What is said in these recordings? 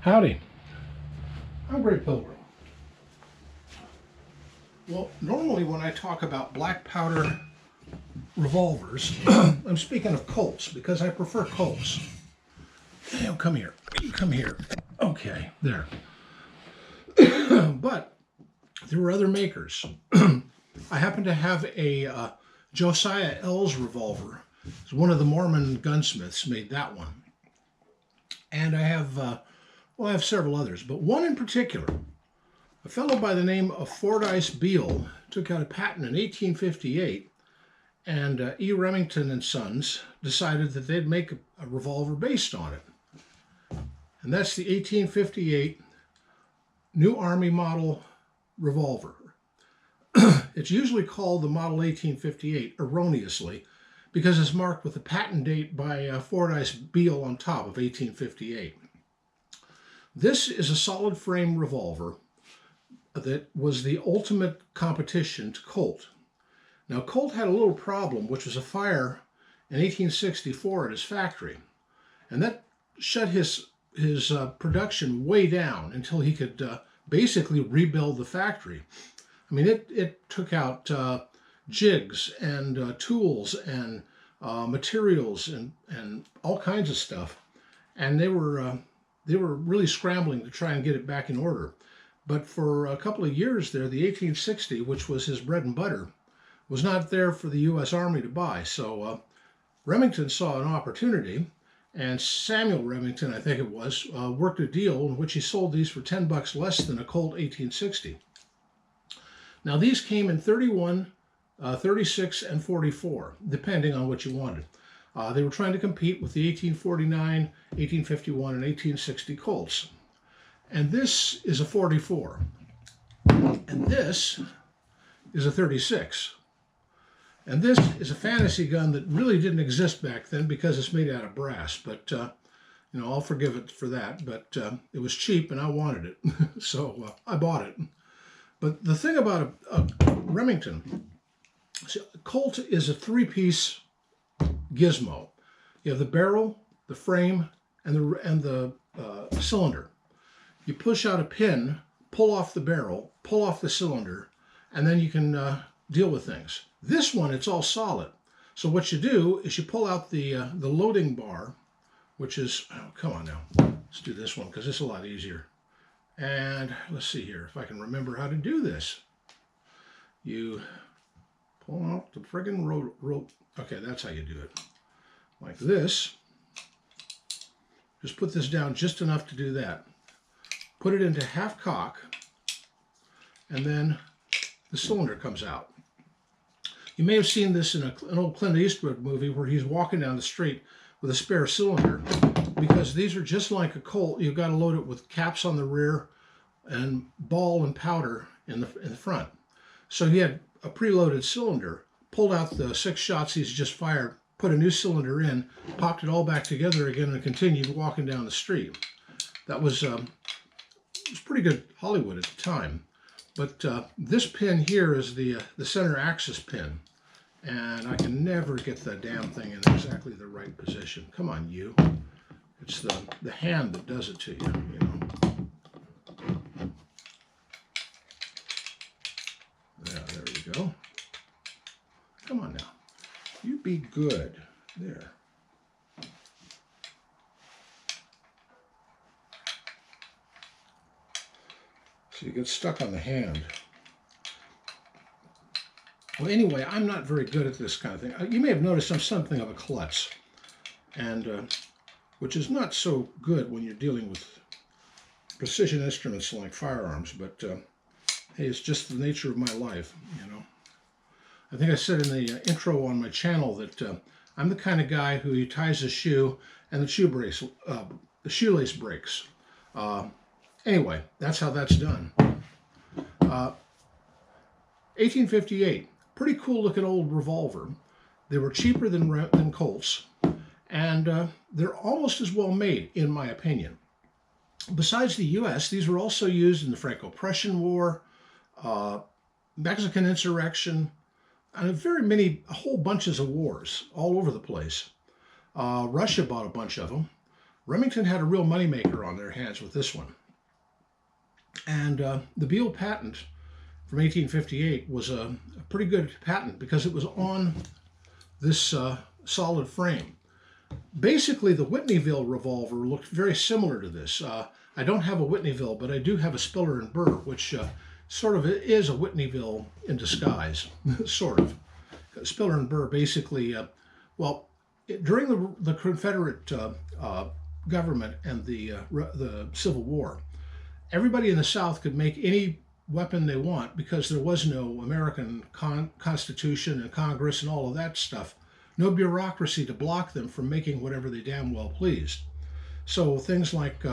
Howdy, I'm Grey Pilgrim. Well, normally when I talk about black powder revolvers, I'm speaking of Colts because I prefer Colts. Hey, come here. You come here. Okay, there. But there were other makers. I happen to have a Josiah Ells revolver. It's one of the Mormon gunsmiths made that one. And I have, I have several others, but one in particular. A fellow by the name of Fordyce Beal took out a patent in 1858, and E. Remington and Sons decided that they'd make a revolver based on it. And that's the 1858 New Army model revolver. It's usually called the Model 1858, erroneously, because it's marked with the patent date by Fordyce Beal on top of 1858. This is a solid frame revolver that was the ultimate competition to Colt. Now, Colt had a little problem, which was a fire in 1864 at his factory, and that shut his production way down until he could basically rebuild the factory. I mean, it took out jigs and tools and materials and all kinds of stuff, and they were really scrambling to try and get it back in order. But for a couple of years there, the 1860, which was his bread and butter, was not there for the U.S. Army to buy. So Remington saw an opportunity, and Samuel Remington, I think it was, worked a deal in which he sold these for $10 less than a Colt 1860. Now, these came in 31, 36, and 44, depending on what you wanted. They were trying to compete with the 1849, 1851, and 1860 Colts. And this is a 44. And this is a 36. And this is a fantasy gun that really didn't exist back then because it's made out of brass. But, I'll forgive it for that. But it was cheap and I wanted it. So I bought it. But the thing about a Remington, Colt is a three-piece gizmo. You have the barrel, the frame, and the cylinder. You push out a pin, pull off the barrel, pull off the cylinder, and then you can deal with things. This one, it's all solid. So what you do is you pull out the loading bar, which is, come on now, let's do this one because it's a lot easier. And let's see here if I can remember how to do this. You pull out the friggin' rope. Okay, that's how you do it. Like this. Just put this down just enough to do that. Put it into half cock, and then the cylinder comes out. You may have seen this in an old Clint Eastwood movie where he's walking down the street with a spare cylinder, because these are just like a Colt. You've got to load it with caps on the rear and ball and powder in the front. So he had a preloaded cylinder, pulled out the 6 shots he's just fired, put a new cylinder in, popped it all back together again, and continued walking down the street. That was it was pretty good Hollywood at the time. But this pin here is the center axis pin, and I can never get the damn thing in exactly the right position. Come on, you. It's the hand that does it to you, you know. There we go. Come on now. You be good. There. So you get stuck on the hand. Well, anyway, I'm not very good at this kind of thing. You may have noticed I'm something of a klutz, and which is not so good when you're dealing with precision instruments like firearms, but hey, it's just the nature of my life, you know. I think I said in the intro on my channel that I'm the kind of guy who ties a shoe and the shoelace breaks. Anyway, that's how that's done. 1858, pretty cool looking old revolver. They were cheaper than Colts, and they're almost as well made, in my opinion. Besides the U.S., these were also used in the Franco-Prussian War, Mexican insurrection, and a whole bunches of wars all over the place. Russia bought a bunch of them. Remington had a real moneymaker on their hands with this one. And the Beal patent from 1858 was a pretty good patent because it was on this solid frame. Basically, the Whitneyville revolver looked very similar to this. I don't have a Whitneyville, but I do have a Spiller and Burr, which sort of is a Whitneyville in disguise, sort of. Spiller and Burr basically, well, during the Confederate government and the Civil War, everybody in the South could make any weapon they want because there was no American Constitution and Congress and all of that stuff. No bureaucracy to block them from making whatever they damn well pleased. So things like,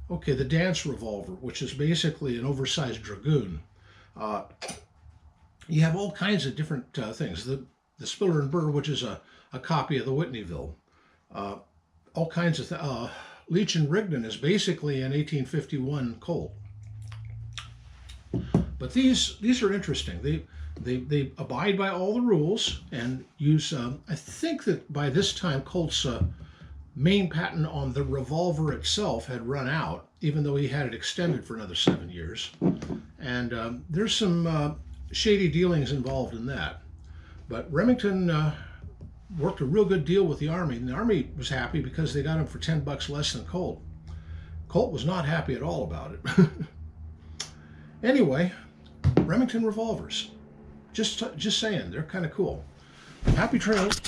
okay, the dance revolver, which is basically an oversized dragoon. You have all kinds of different things. The Spiller and Burr, which is a copy of the Whitneyville. All kinds of Leech and Rigdon is basically an 1851 Colt. But these are interesting. They abide by all the rules and use, I think that by this time Colt's main patent on the revolver itself had run out, even though he had it extended for another 7 years. And there's some shady dealings involved in that. But Remington worked a real good deal with the Army, and the Army was happy because they got him for $10 less than Colt. Colt was not happy at all about it. Anyway, Remington revolvers. Just saying, they're kind of cool. Happy trails.